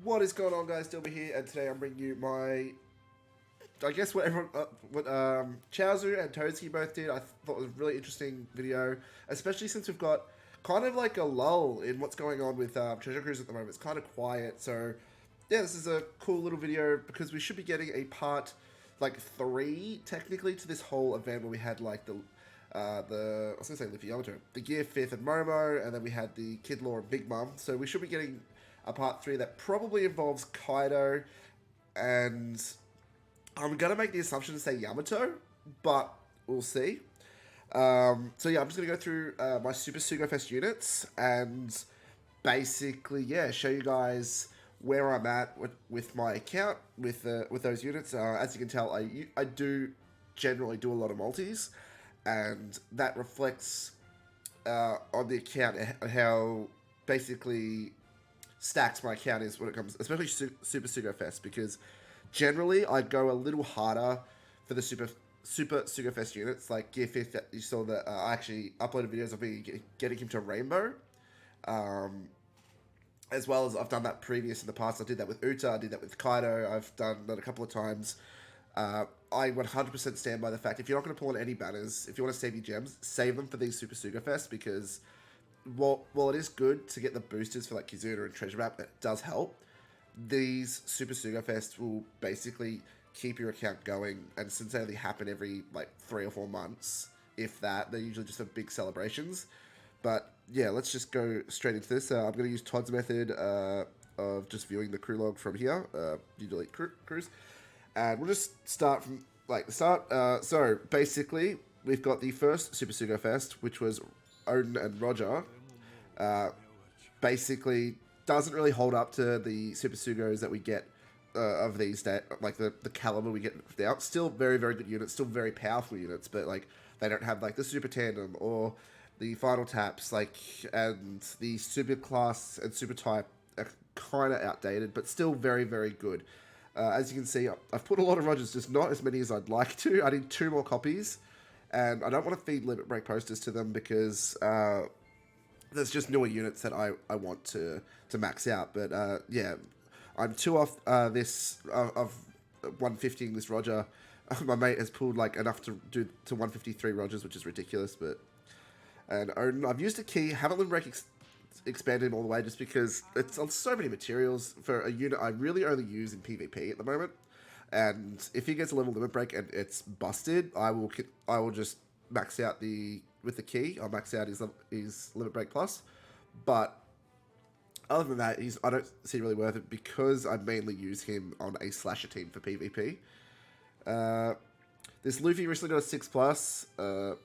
What is going on, guys? Dylba here, and today I'm bringing you my, I guess what everyone, Chaozu and Toadski both did. I thought was a really interesting video, especially since we've got kind of like a lull in what's going on with Treasure Cruise at the moment. It's kind of quiet, so yeah, this is a cool little video because we should be getting a part like 3 technically to this whole event where we had like I was gonna say Luffy Yamato, the Gear 5th and Momo, and then we had the Kid Law and Big Mom. So we should be getting a part 3 that probably involves Kaido, and I'm gonna make the assumption to say Yamato, but we'll see. So yeah, I'm just gonna go through my Super SUGO-FEST units and basically, yeah, show you guys where I'm at with my account with those units. As you can tell, I do generally do a lot of multis, and that reflects on the account how basically stacked my account is when it comes, especially Super SUGO-FEST, because generally I go a little harder for the Super SUGO-FEST units, like Gear 5th that you saw that I actually uploaded videos of me getting him to Rainbow. As well as I've done that previous in the past. I did that with Uta, I did that with Kaido, I've done that a couple of times. I 100% stand by the fact, if you're not going to pull on any banners, if you want to save your gems, save them for these Super SUGO-FEST, because while it is good to get the boosters for like Kizuna and Treasure Map, that does help. These Super SUGO-FEST will basically keep your account going, and since they only happen every like 3 or 4 months, if that, they're usually just for big celebrations. But yeah, let's just go straight into this. I'm going to use Todd's method of just viewing the crew log from here. You delete crews. And we'll just start from like the start. So basically, we've got the first Super SUGO-FEST, which was Odin and Roger. Basically, doesn't really hold up to the Super Sugos that we get of these days, like the caliber we get now. Still very, very good units, still very powerful units, but like they don't have like the Super Tandem or the Final Taps, like, and the Super Class and Super Type are kind of outdated, but still very, very good. As you can see, I've put a lot of Rogers, just not as many as I'd like to. I need 2 more copies, and I don't want to feed Limit Break posters to them because there's just newer units that I want to max out. But yeah, I'm 2 off this of 150ing this Roger. My mate has pulled like enough to do to 153 Rogers, which is ridiculous. But and Odin, I've used a key, haven't Limit Break expanded him all the way just because it's on so many materials for a unit I really only use in PvP at the moment. And if he gets a level Limit Break and it's busted, I will just max out with the key. I'll max out his Limit Break Plus. But other than that, I don't see really worth it because I mainly use him on a slasher team for PvP. This Luffy recently got a 6+.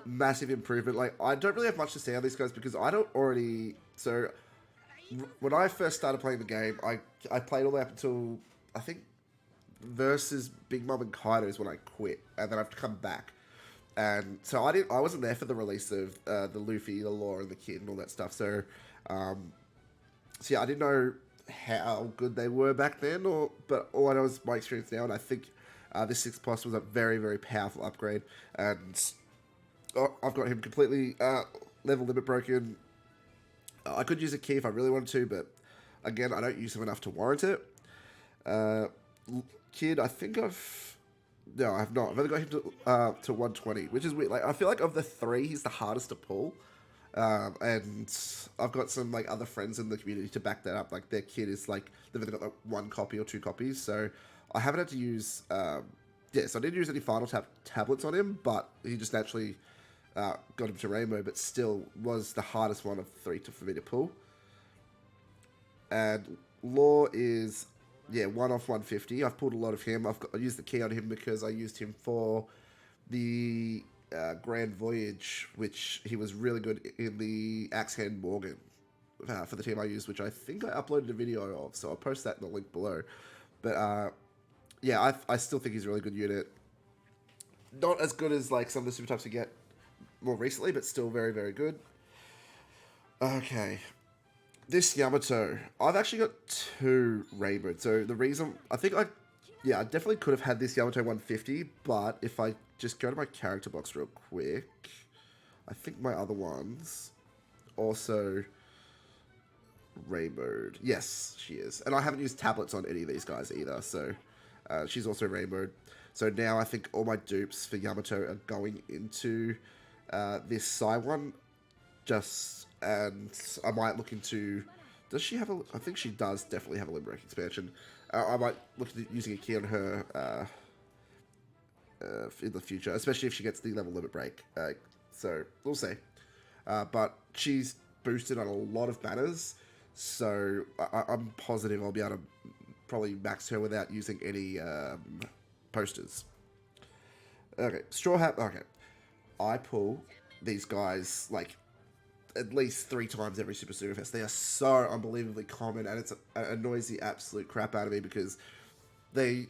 Massive improvement. Like, I don't really have much to say on these guys because I don't already... So, when I first started playing the game, I played all the way up until, I think, versus Big Mom and Kaido is when I quit. And then I've come back. And so I wasn't there for the release of the Luffy, the Law, and the Kid and all that stuff. So yeah, I didn't know how good they were back then, but all I know is my experience now, and I think this 6+ was a very, very powerful upgrade. And I've got him completely level limit broken. I could use a key if I really wanted to, but again, I don't use him enough to warrant it. Kid, I think no, I have not. I've only got him to 120, which is weird. Like, I feel like of the 3, he's the hardest to pull. And I've got some like other friends in the community to back that up. Like, their kid is like, they've either got like 1 copy or 2 copies. So I haven't had to use, so I didn't use any Final tablets on him, but he just naturally got him to Rainbow, but still was the hardest one of 3 for me to pull. And Law is, yeah, 1 off 150. I've pulled a lot of him. I used the key on him because I used him for the Grand Voyage, which he was really good in the Axe Hand Morgan for the team I used, which I think I uploaded a video of, so I'll post that in the link below. But yeah, I still think he's a really good unit. Not as good as like some of the super types we get more recently, but still very, very good. Okay. This Yamato, I've actually got 2 Rainbow. So the reason, I definitely could have had this Yamato 150, but if I just go to my character box real quick, I think my other ones also rainbowed. Yes, she is. And I haven't used tablets on any of these guys either, so she's also rainbowed. So now I think all my dupes for Yamato are going into this Sai one. And I might look into... Does she have a... I think she does definitely have a Limerick expansion. I might look at using a key on her in the future, especially if she gets the level limit break. So, we'll see. But she's boosted on a lot of banners, so I'm positive I'll be able to probably max her without using any posters. Okay, Straw Hat. Okay, I pull these guys like at least 3 times every Super SUGO-FEST. They are so unbelievably common, and it annoys the absolute crap out of me because they're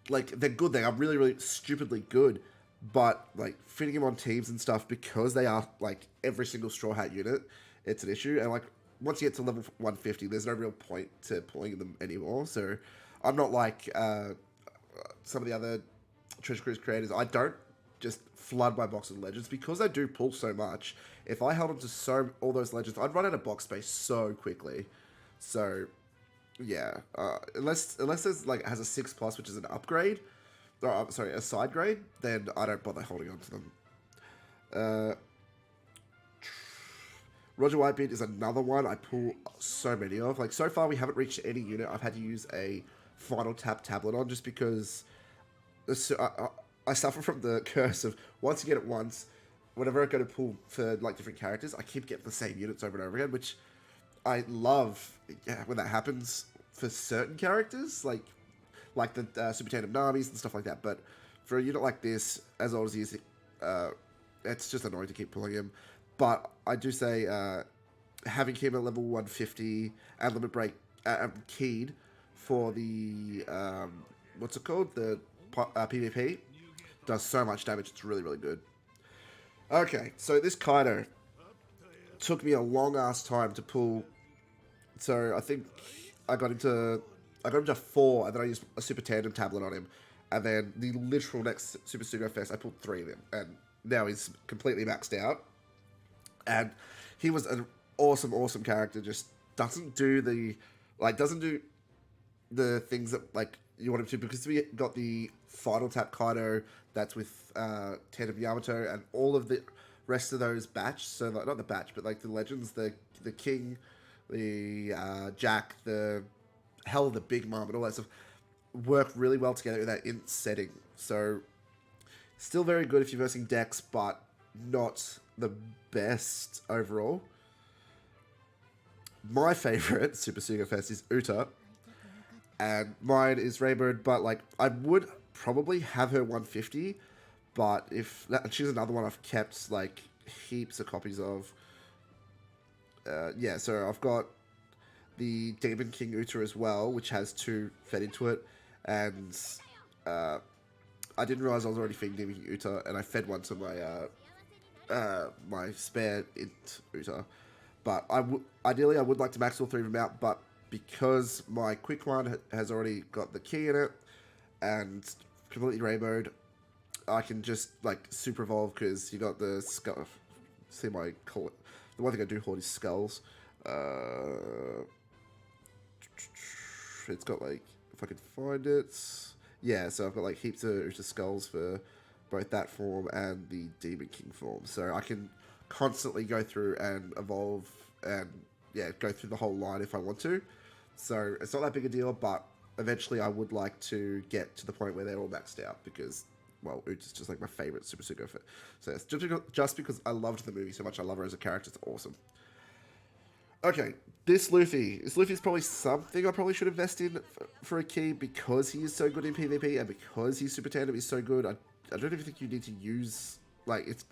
good. They are really, really stupidly good. But, like, fitting them on teams and stuff, because they are, like, every single Straw Hat unit, it's an issue. And, like, once you get to level 150, there's no real point to pulling them anymore. So, I'm not like some of the other Treasure Cruise creators. I don't just flood my box with legends because I do pull so much. If I held on to all those legends, I'd run out of box space so quickly. So, yeah. Unless there's, like, has a 6+, which is an upgrade... Oh, sorry, a side grade, then I don't bother holding on to them. Roger Whitebeard is another one I pull so many of. Like, so far we haven't reached any unit I've had to use a final tap tablet on just because I suffer from the curse of once you get it once, whenever I go to pull for, like, different characters, I keep getting the same units over and over again, which I love when that happens for certain characters, like the Super Tandem Namis and stuff like that. But for a unit like this, as old as he is, it's just annoying to keep pulling him. But I do say having him at level 150 and limit break keyed for the what's it called, the PvP, does so much damage. It's really, really good. Okay, so this Kaido took me a long ass time to pull. So I think I got him to 4, and then I used a Super Tandem tablet on him. And then the literal next Super SUGO-FEST, I pulled 3 of them. And now he's completely maxed out. And he was an awesome, awesome character. Just doesn't do the things that, like, you want him to. Because we got the final tap Kaido that's with Tandem Yamato and all of the rest of those batch. So, like, not the batch, but, like, the legends, the King, the Jack, the Big Mom and all that stuff work really well together in that int setting. So, still very good if you're versing decks, but not the best overall. My favorite Super SUGO-FEST is Uta, and mine is Rainbird, but, like, I would probably have her 150, but she's another one I've kept, like, heaps of copies of. Yeah, so I've got the Demon King Uta as well, which has 2 fed into it, and I didn't realize I was already feeding Demon King Uta, and I fed one to my spare int Uta. But ideally I would like to max all 3 of them out, but because my quick one has already got the key in it and completely rainbowed, I can just, like, super evolve because you got the skull. See the one thing I do hoard is skulls. It's got, like, if I can find it, yeah, so I've got, like, heaps of skulls for both that form and the Demon King form, so I can constantly go through and evolve and, yeah, go through the whole line if I want to. So it's not that big a deal, but eventually I would like to get to the point where they're all maxed out because, well, Uta's just, like, my favorite Super SUGO-FEST. So it's just because I loved the movie so much. I love her as a character. It's awesome. Okay, this Luffy's probably something I probably should invest in for a key because he is so good in PvP and because his Super Tandem is so good. I don't even think you need to use, like, it's,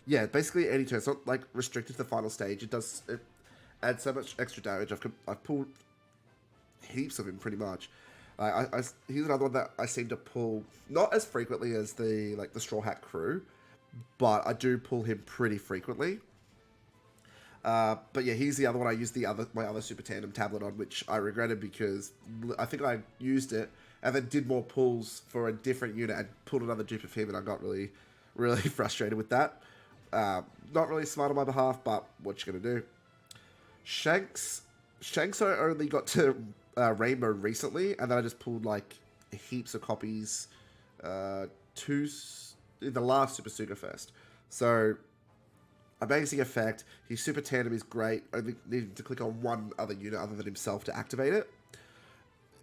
yeah, basically any turn. It's not, like, restricted to the final stage. It adds so much extra damage. I've pulled heaps of him pretty much. He's another one that I seem to pull not as frequently as the Straw Hat crew, but I do pull him pretty frequently. But yeah, he's the other one I used my other Super Tandem tablet on, which I regretted because I think I used it and then did more pulls for a different unit and pulled another dupe of him, and I got really, really frustrated with that. Not really smart on my behalf, but what you gonna do? Shanks I only got to Rainbow recently, and then I just pulled like heaps of copies in the last Super SUGO-FEST. So, amazing effect. His Super Tandem is great. Only needing to click on one other unit other than himself to activate it.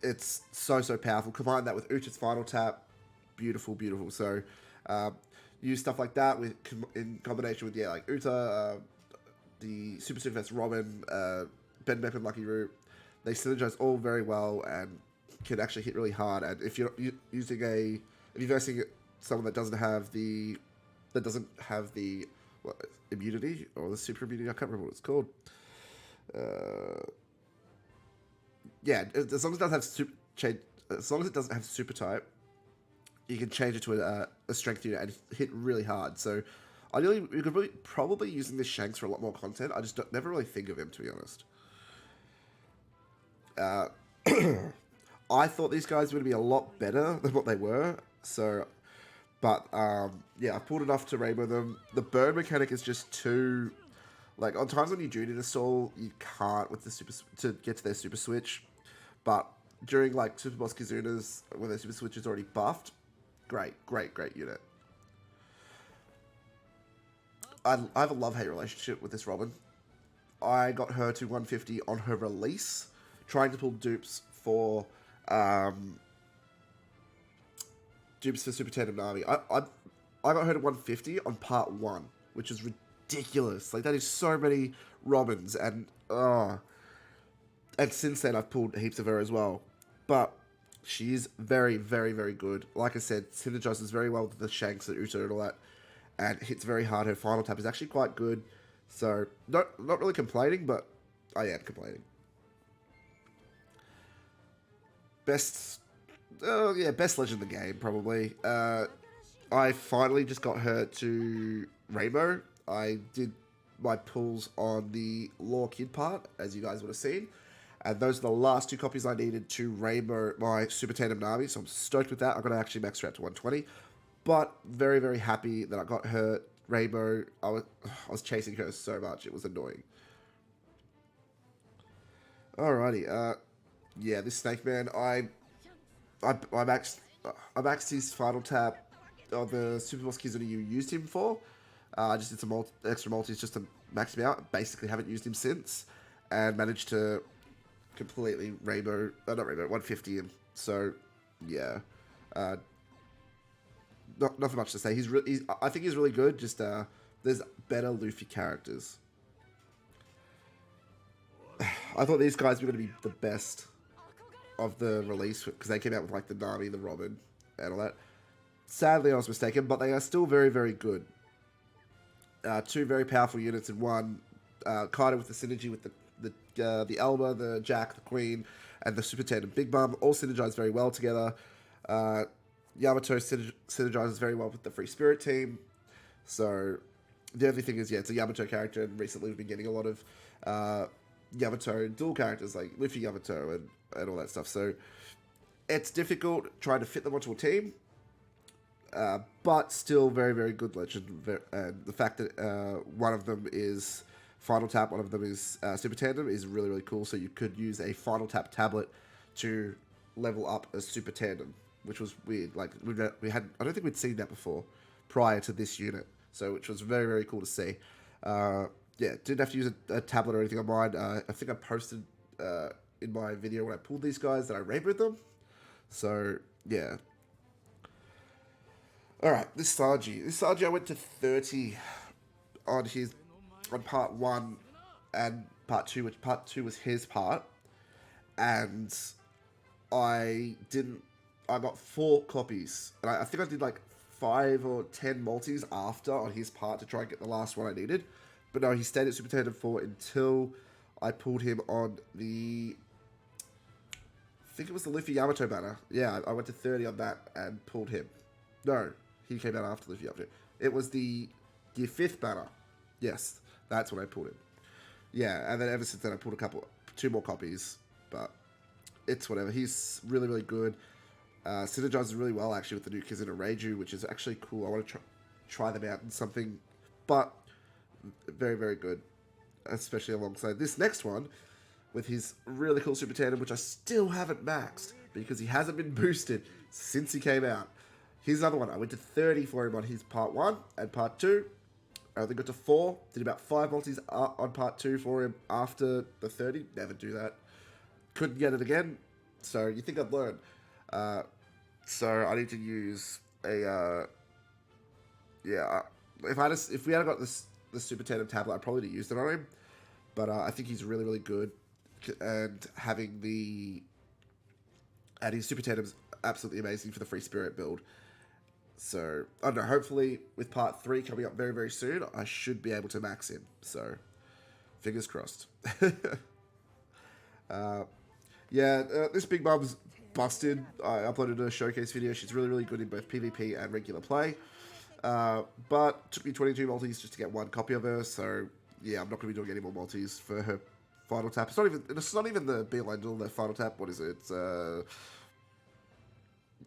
It's so powerful. Combine that with Ucha's Final Tap. Beautiful, beautiful. So, use stuff like that in combination with, like Uta, the Super SUGO-FEST Robin, Ben Mep and Lucky Root. They synergize all very well and can actually hit really hard. And if you're versing someone that doesn't have the immunity or the super immunity, I can't remember what it's called. Yeah, as long as it doesn't have super type, you can change it to a strength unit and hit really hard. So, ideally, you could probably using this Shanks for a lot more content. I just never really think of him, to be honest. I thought these guys were going to be a lot better than what they were. So, but yeah, I pulled enough to rainbow them. The burn mechanic is just too, like, on times when you do need a stall, you can't with the to get to their super switch. But during like Super Boss Kizuna's, when their super switch is already buffed, great unit. I have a love-hate relationship with this Robin. I got her to 150 on her release, trying to pull dupes for Super Tandem Nami. I got her to 150 on part 1, which is ridiculous. Like, that is so many Robins, and since then I've pulled heaps of her as well. But she is very good. Like I said, synergizes very well with the Shanks and Uta and all that, and hits very hard. Her final tap is actually quite good. So, not really complaining, but I am complaining. Best legend in the game, probably. I finally just got her to Rainbow. I did my pulls on the Law Kid part, as you guys would have seen. And those are the last 2 copies I needed to Rainbow my Super Tandem Nami, so I'm stoked with that. I'm going to actually max her out to 120. But very happy that I got her Rainbow. I was chasing her so much, it was annoying. Alrighty, yeah, this Snake Man, I maxed his final tap on the Super Boss Kizuna you used him for. I just did some extra multis just to max him out. Basically haven't used him since, and managed to completely not rainbow, 150 him. So, yeah. Nothing much to say. I think he's really good. Just there's better Luffy characters. I thought these guys were going to be the best of the release because they came out with like the Nami, the Robin, and all that. Sadly, I was mistaken, but they are still very good. 2 very powerful units in one. Kaido with the synergy with the Elba, the Jack, the Queen, and the Super Tandem Big Bum all synergize very well together. Yamato synergizes very well with the Free Spirit team. So the only thing is, yeah, it's a Yamato character, and recently we've been getting a lot of Yamato dual characters like Luffy Yamato and all that stuff. So it's difficult trying to fit them onto a team, but still very good legend. And the fact that one of them is Final Tap, one of them is Super Tandem is really cool. So you could use a Final Tap tablet to level up a Super Tandem, which was weird. Like I don't think we'd seen that before prior to this unit. So which was very cool to see. Yeah, didn't have to use a tablet or anything on mine. I think I posted in my video when I pulled these guys that I rainbowed them. So yeah. All right, this Sargi I went to 30 on part 1 and part 2, which part 2 was his part, and I got 4 copies, and I think I did like 5 or 10 multis after on his part to try and get the last one I needed, but no, he stayed at Super Tandem 4 until I pulled him on the, I think it was the Luffy Yamato banner. Yeah, I went to 30 on that and pulled him. No, he came out after Luffy Yamato. It was the 5th banner. Yes, that's when I pulled him. Yeah, and then ever since then I pulled 2 more copies, but it's whatever. He's really good. Synergizes really well actually with the new Kizuna Reiju, which is actually cool. I want to try them out in something, but Very, very good. Especially alongside this next one with his really cool super tandem, which I still haven't maxed because he hasn't been boosted since he came out. Here's another one. I went to 30 for him on his part 1 and part 2. I only got to 4. Did about 5 multis on part 2 for him after the 30. Never do that. Couldn't get it again. So you think I'd learn. So I need to use a... if we had got the Super Tandem tablet, I'd probably have used it on him. But I think he's really, really good. And having the... And his Super Tandem's absolutely amazing for the Free Spirit build. So, I don't know, hopefully with part 3 coming up very, very soon, I should be able to max him. So, fingers crossed. This Big Mum's busted. I uploaded a showcase video. She's really, really good in both PvP and regular play. But it took me 22 multis just to get 1 copy of her. So, yeah, I'm not going to be doing any more multis for her final tap. It's not even the be-all end-all, the final tap. What is it?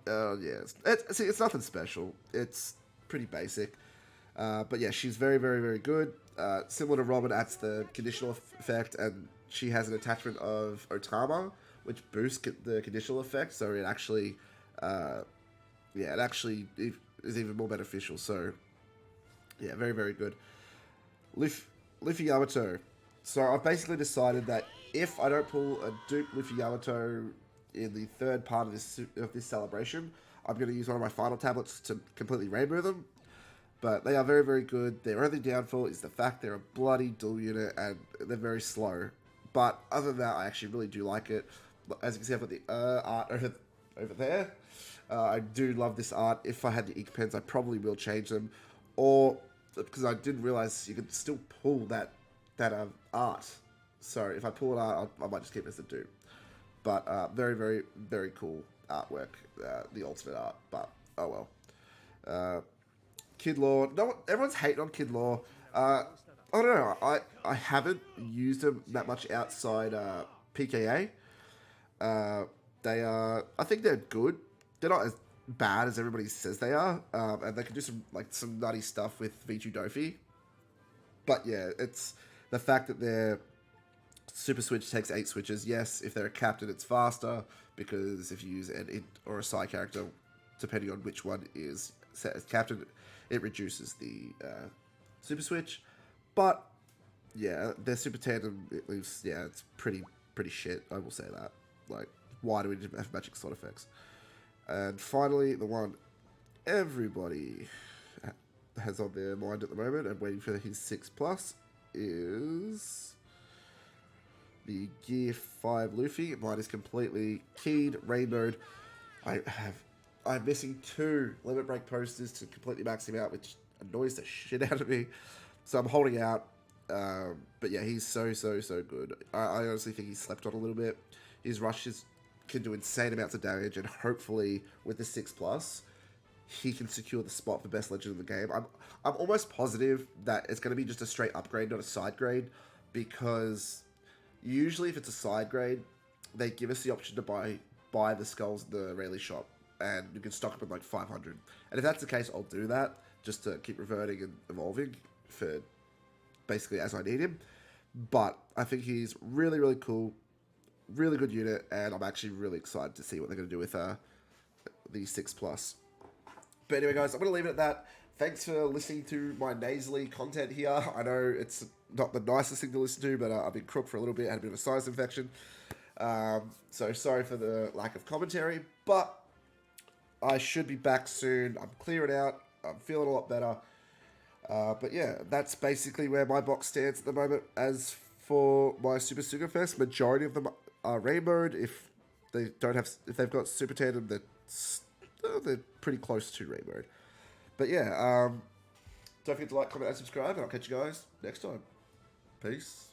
It's nothing special. It's pretty basic. But yeah, she's very, very, very good. Similar to Robin, adds the conditional effect, and she has an attachment of Otama, which boosts the conditional effect. So it actually, is even more beneficial. So yeah, very, very good. Luffy Yamato. So I've basically decided that if I don't pull a dupe Luffy Yamato in the third part of this celebration, I'm going to use one of my final tablets to completely rainbow them. But they are very, very good. Their only downfall is the fact they're a bloody dual unit and they're very slow. But other than that, I actually really do like it. As you can see, I've got the art over there. I do love this art. If I had the ink pens, I probably will change them. Or, because I didn't realize you could still pull that art. So if I pull an art, I might just keep it as a dupe. But very, very, very cool artwork. The ultimate art. But, oh well. Kid Law. No, everyone's hating on Kid Law. I don't know. I haven't used them that much outside PKA. They are... I think they're good. They're not as bad as everybody says they are. And they can do some nutty stuff with V2 Dofi. But yeah, it's the fact that their Super Switch takes 8 switches. Yes, if they're a captain, it's faster, because if you use an int or a side character, depending on which one is set as captain, it reduces the Super Switch. But yeah, their Super Tandem, it's pretty shit, I will say that. Like, why do we have magic slot effects? And finally, the one everybody has on their mind at the moment and waiting for his 6+ is the Gear 5 Luffy. Mine is completely keyed, rainbowed. I'm missing 2 limit break posters to completely max him out, which annoys the shit out of me. So I'm holding out. But yeah, he's so good. I honestly think he's slept on a little bit. His rushes can do insane amounts of damage, and hopefully with the 6+, he can secure the spot for best legend in the game. I'm almost positive that it's going to be just a straight upgrade, not a side grade, because usually if it's a side grade, they give us the option to buy the skulls in the Rayleigh shop, and you can stock them at like 500. And if that's the case, I'll do that just to keep reverting and evolving for basically as I need him. But I think he's really, really cool, really good unit, and I'm actually really excited to see what they're going to do with the 6+. But anyway, guys, I'm going to leave it at that. Thanks for listening to my nasally content here. I know it's not the nicest thing to listen to, but I've been crook for a little bit, had a bit of a sinus infection. So sorry for the lack of commentary, but I should be back soon. I'm clearing out. I'm feeling a lot better. But yeah, that's basically where my box stands at the moment. As for my Super SUGO-FEST, majority of them are rainbowed. If they've got Super Tandem, they're pretty close to rainbowed. But yeah, don't forget to like, comment, and subscribe, and I'll catch you guys next time. Peace.